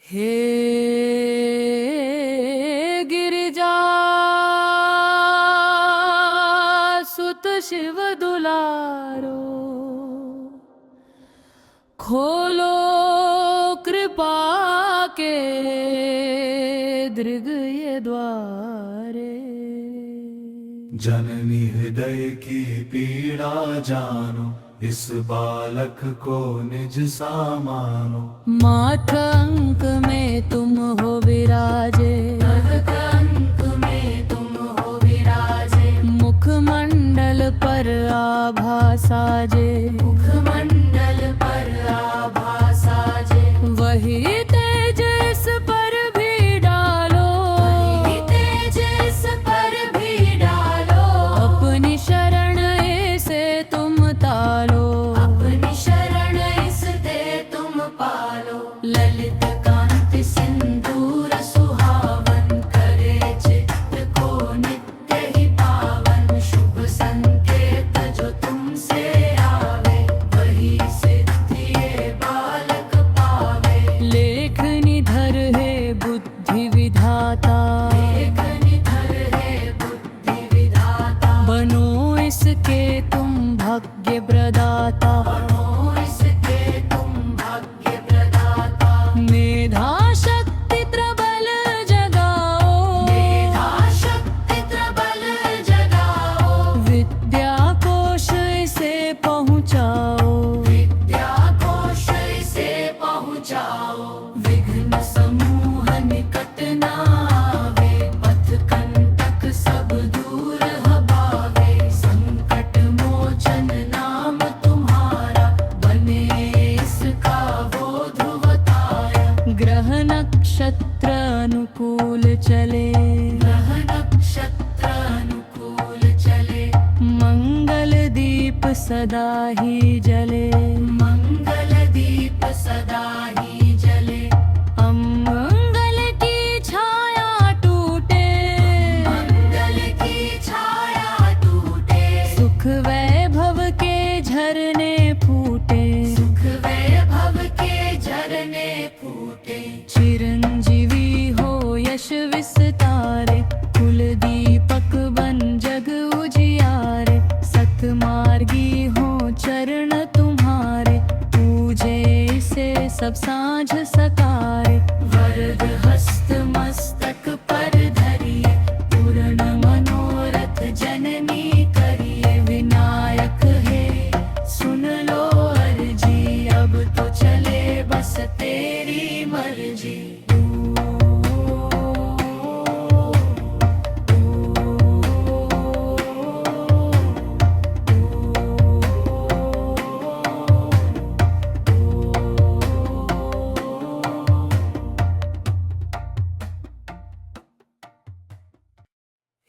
हे गिरिजा सुत शिव दुलारो, खोलो कृपा के दृग ये द्वारे। जननी हृदय की पीड़ा जानो, इस बालक को निज सा मानो। माथ अंक में तुम हो विराजे, अंक में तुम हो विराजे। मुखमंडल पर आभा साजे, मुखमंडल पर आभा साजे। वही तेज इस पर भी डालो, वही तेज इस पर भी डालो। अपनी शरण ऐसे तुम तालो, अपनी शरण इसते तुम पालो। ललित कांति सिंदूर सुहावन, करे चित्त को नित्य ही पावन। शुभ संकेत जो तुमसे आवे, वही सिद्धि ये बालक पावे। लेख निधर है बुद्धि विधाता, लेख निधर है बुद्धि विधाता। बनो इसके तुम भाग्य प्रदाता, बनो इसके तुम भाग्य प्रदाता। मेधा शक्ति प्रबल जगाओ, मेधा शक्ति प्रबल जगाओ। विद्या कोश इसे पहुँचाओ, विद्या कोश इसे पहुँचाओ। विघ्न समूह निकट ना आवे, पथ कंटक सब दूर हबावे। संकट मोचन नाम तुम्हारा, बने इसका वो ध्रुव तारा। ग्रह नक्षत्र अनुकूल चले, ग्रह नक्षत्र अनुकूल चले। मंगल दीप सदा ही जले, मंगल दीप सदा ही जले। अमंगल की छाया टूटे, मंगल की छाया टूटे। सुख वैभव के झरने फूटे, सुख वैभव के झरने फूटे। चिरंजीवी हो यश विस्तारे, कुल दीपक बन जग उजियारे। सतमार्गी हो चरण तुम्हारे, पूजे इसे सब साँझ सकारे। वरद हस्त मस्तक पर धरिए, पूर्ण मनोरथ जननी करिए। विनायक है सुन लो अर्जी, अब तो चले बस तेरी मर्जी।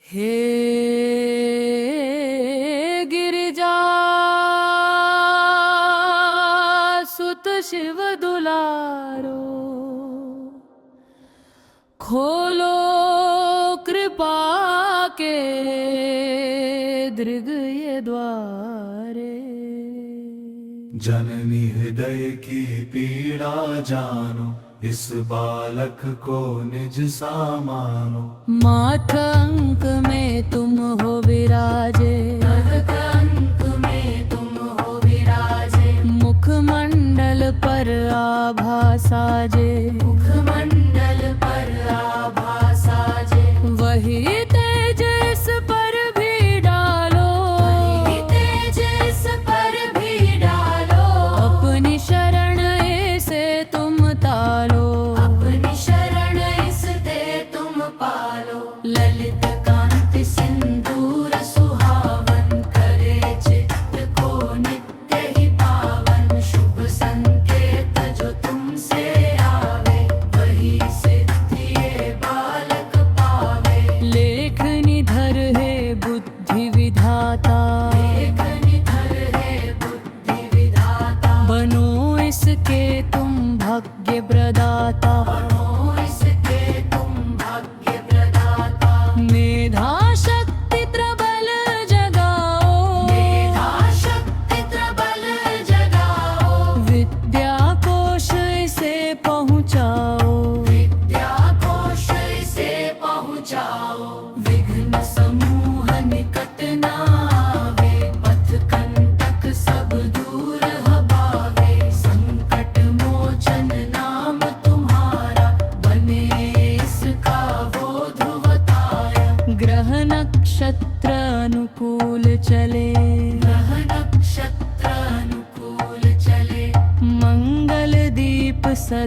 हे गिरिजा सुत शिव दुलारो, खोलो कृपा के दृग ये द्वारे। जननी हृदय की पीड़ा जानो, इस बालक को निज सा मानो। माथ अंक में तुम हो विराजे, अंक में तुम हो विराजे। मुखमंडल पर आभा साजे, मुखमंडल पर आभा साजे। वही तेज इस पर भी डालो, वही तेज इस पर भी डालो। अपनी शरण ऐसे तुम तालो, अपनी शरण इसते तुम पालो। ललित कांति सिंदूर सुहावन, करे चित्त को नित्य ही पावन। शुभ संकेत जो तुमसे आवे, वही सिद्धि ये बालक पावे। लेख निधर है बुद्धि विधाता, लेख निधर है बुद्धि विधाता। बनो इसके तुम भाग्य प्रदाता।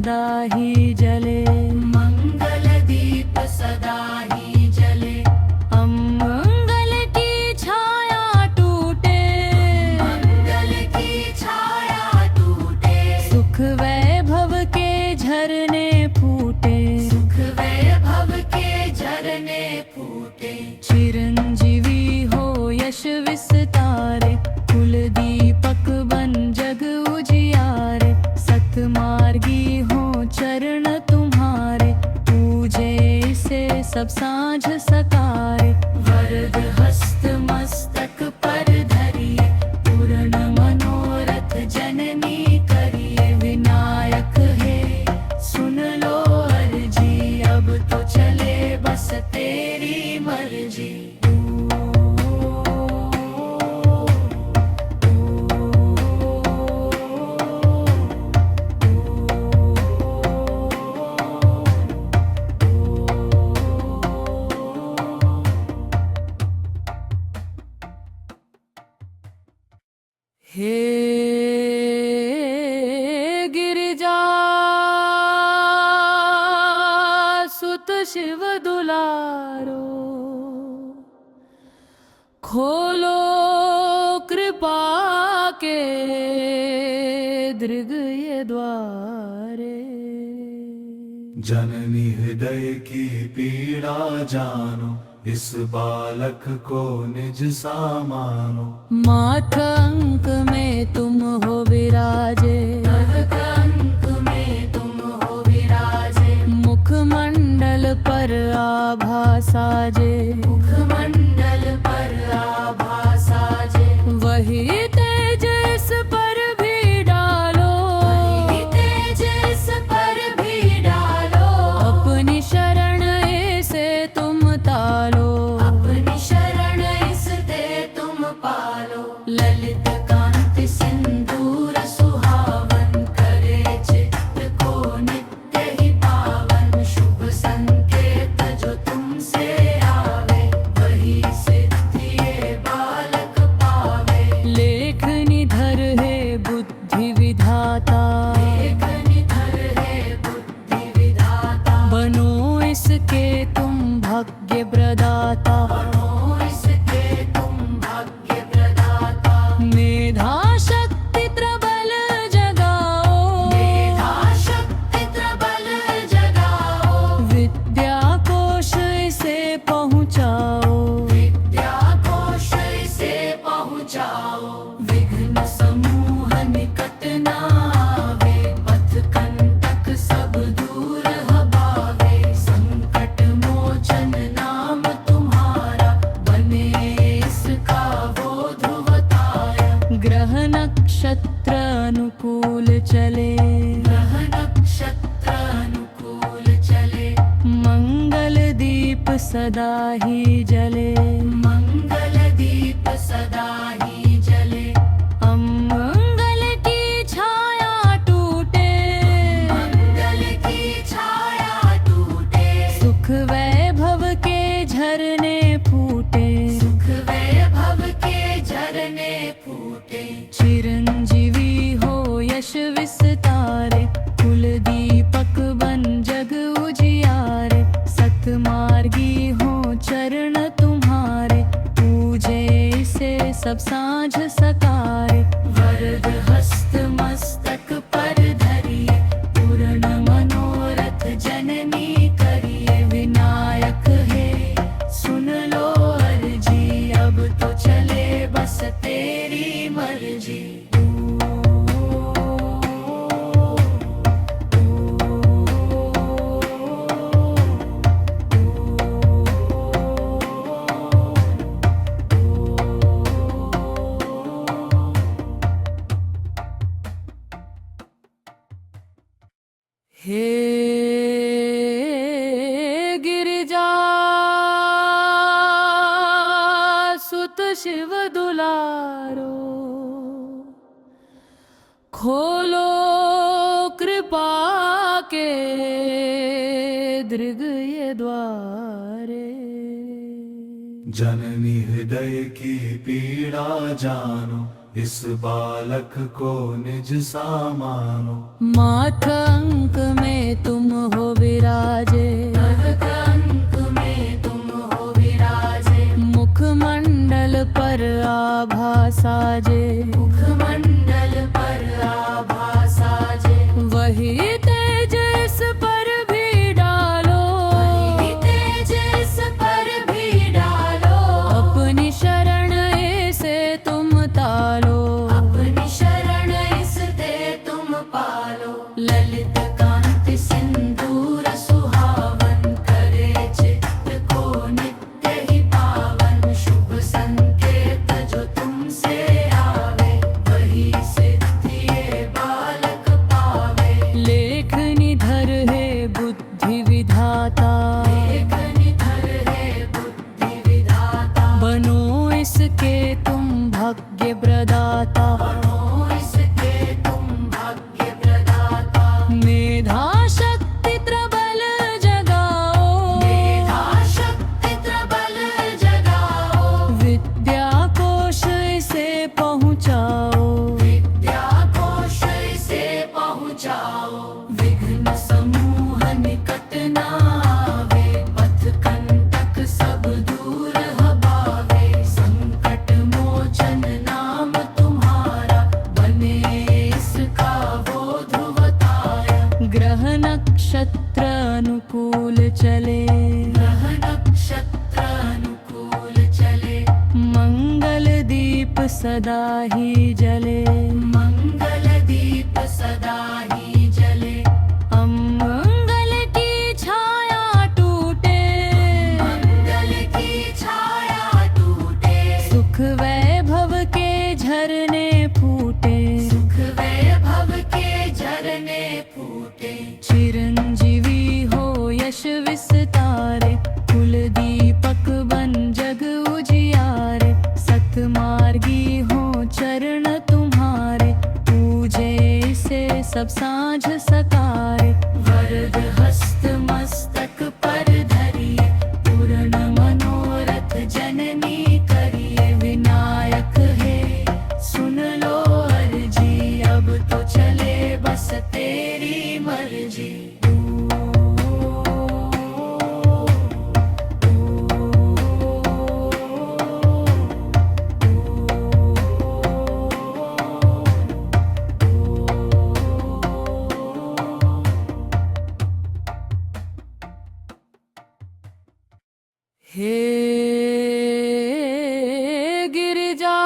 सदा ही जले, मंगल दीप सदा ही जले। अमंगल की छाया टूटे, मंगल की छाया टूटे। सुख वैभव के झरने फूटे, सुख वैभव के झरने फूटे। चिरंजीवी हो यश विस्तारे, कुल दीपक बन जग उजियारे। सतमार्गी हो चरण तुम्हारे, पूजे से सब साँझ सकारे। वरद हस्त मस्तक पर धरिए, पूर्ण मनोरथ जननी करिए। विनायक है सुन लो अर्जी, अब तो चले बस तेरी मर्जी। हे गिरिजा सुत शिव दुलारो, खोलो कृपा के दृग ये द्वारे। जननी हृदय की पीड़ा जानो, इस बालक को निज सा मानो। माथ अंक में तुम हो विराजे, तर्क अंक में तुम हो विराजे। मुखमंडल पर आभा साजे, मुखमंडल पर आभा साजे। वही तेज इस पर भी डालो, वही तेज इस पर भी डालो। अपनी शरण ऐसे तुम तालो। अपनी शरण इसते तुम पालो। ललित कांति सिंदूर सुहावन, करे चित्त को नित्य ही पावन। शुभ संकेत जो तुमसे आवे, वही सिद्धि ये बालक पावे। लेख निधर है बुद्धि विधाता, लेख निधर है बुद्धि विधाता। बनो इसके तुम भाग्य प्रदाता। बनो इसके तुम भाग्य प्रदाता। मेधा शक्ति प्रबल जगाओ, मेधा शक्ति प्रबल जगाओ। विद्या कोश इसे पहुँचाओ। विद्या कोश से पहुँचाओ। विघ्न समूह निकट न आवे, पथ कंटक सब दूर हबावे। संकट मोचन नाम तुम्हारा, बने इसका वो ध्रुव तारा। ग्रह नक्षत्र अनुकूल चले, ग्रह नक्षत्र अनुकूल चले। मंगल दीप सदा ही जले, मंगल दीप सदा ही जले। अमंगल की छाया टूटे, मंगल की छाया टूटे। सुख वैभव के झरने फूटे। सुख वैभव के झरने फूटे। चिरंजीवी हो यश विस्तारे, कुल दीपक बन जग उजियारे। सतमार्गी हो चरण तुम्हारे, पूजे से सब साँझ सकारे। वरद हस्त मस्तक पर धरिए, पूर्ण मनोरथ जननी करिए। विनायक है सुन लो अर्जी, अब तो चले बस तेरी मर्जी। हे गिरिजा सुत शिव दुलारो, खोलो कृपा के दृग ये द्वारे। जननी हृदय की पीड़ा जानो, इस बालक को निज सा मानो। माथ अंक में तुम हो विराजे, नवक अंक में तुम हो विराजे, मुखमंडल पर आभा साजे, मुखमंडल पर आभा साजे, वही तेज इस पर भी डालो, वही तेज इस पर भी डालो, अपनी शरण ऐसे तुम तालो, अपनी शरण इसते तुम पालो। ललित कांति सिंदूर सुहावन, करे चित्त को नित्य ही पावन, शुभ संकेत जो तुमसे आवे, वही सिद्धि ये बालक पावे। लेख निधर है बुद्धि विधाता, लेख निधर है बुद्धि विधाता, बनो इसके तुम भाग्य प्रदाता, बनो इसके तुम भाग्य प्रदाता। मेधा शक्ति प्रबल जगाओ, मेधा शक्ति प्रबल जगाओ, विद्या कोश इसे पहुँचाओ, विद्या कोश से पहुँचाओ। विघ्न समूह निकट न आवे, पथ कंटक सब दूर हबावे, संकट मोचन नाम तुम्हारा, बने इसका वो ध्रुव तारा। ग्रह नक्षत्र अनुकूल चले, ग्रह नक्षत्र अनुकूल चले, मंगल दीप सदा ही जले, मंगल दीप सदा ही जले, अमंगल की छाया टूटे, मंगल की छाया टूटे, सुख वैभव के झरने फूटे, सुख वैभव के झरने फूटे। चिरंजीवी हो यश विस्तारे, कुल दीपक बन जग उजियारे, सतमार्गी हो चरण तुम्हारे, पूजे से सब साँझ सकारे। वरद हस्त मस्तक पर धरिए, पूर्ण मनोरथ जननी करिए, विनायक है सुन लो अर्जी, अब तो चले बस तेरी मर्जी। हे गिरिजा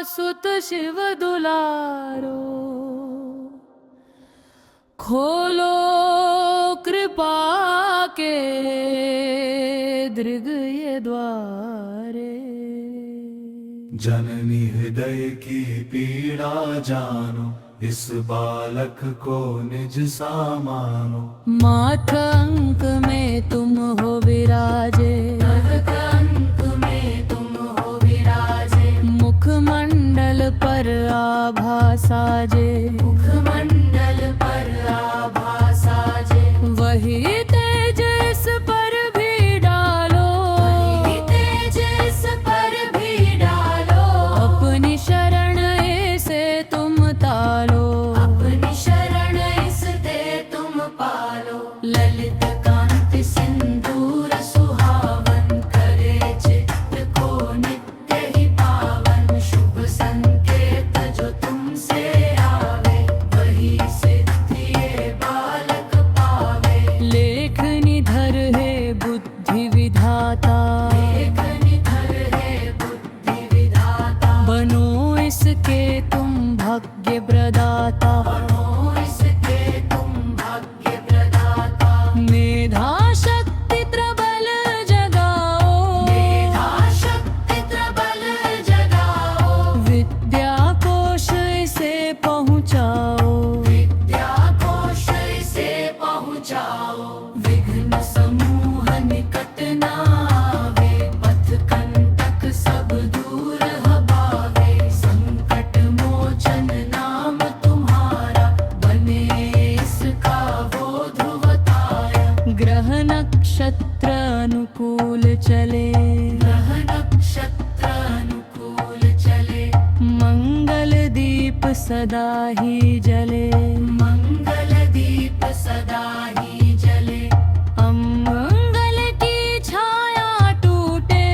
सुत शिव दुलारो, खोलो कृपा के दृग ये द्वारे। जननी हृदय की पीड़ा जानो, इस बालक को निज सा मानो। माथ अंक में तुम हो विराजे, नवक अंक में तुम हो विराजे, मुखमंडल पर आभा साजे, मुखमंडल पर आभा साजे, वही तेज इस पर भी डालो, वही तेज इस पर भी डालो, अपनी शरण ऐसे तुम तालो, अपनी शरण इसते तुम पालो। ललित कांति सिंदूर सुहावन, करे चित्त को नित्य ही पावन, शुभ संकेत जो तुमसे आवे, वही सिद्धि ये बालक पावे। लेख निधर है बुद्धि विधाता, लेख निधर है बुद्धि विधाता, बनो इसके तुम भाग्य प्रदाता, बनो इसके तुम भाग्य प्रदाता। मेधा शक्ति प्रबल जगाओ, मेधा शक्ति प्रबल जगाओ, विद्या कोश इसे पहुँचाओ, विद्या कोश से पहुँचाओ। विघ्न समूह निकट न आवे, पथ कंटक सब दूर हबावे, संकट मोचन नाम तुम्हारा, बने इसका वो ध्रुव तारा। ग्रह नक्षत्र अनुकूल चले, ग्रह नक्षत्र सदा ही जले, मंगल दीप सदा ही जले, अमंगल की छाया टूटे,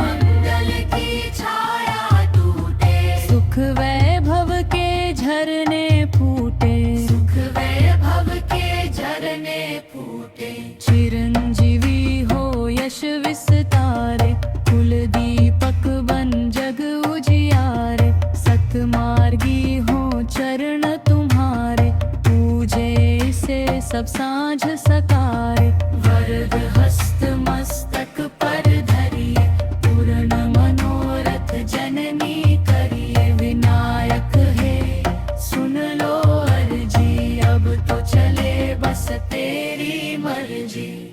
मंगल की छाया टूटे, सुख वैभव के झरने फूटे, सुख वैभव के झरने फूटे, चिरंजीवी हो यश विस्तारे, कुल दीपक बन जग उजियारे, सतमार्गी हो चरण तुम्हारे, पूजे से सब साँझ सकारे, वरद हस्त मस्तक पर धरिए, पूर्ण मनोरथ जननी करिए, विनायक है सुन लो अर्जी, अब तो चले बस तेरी मर्जी।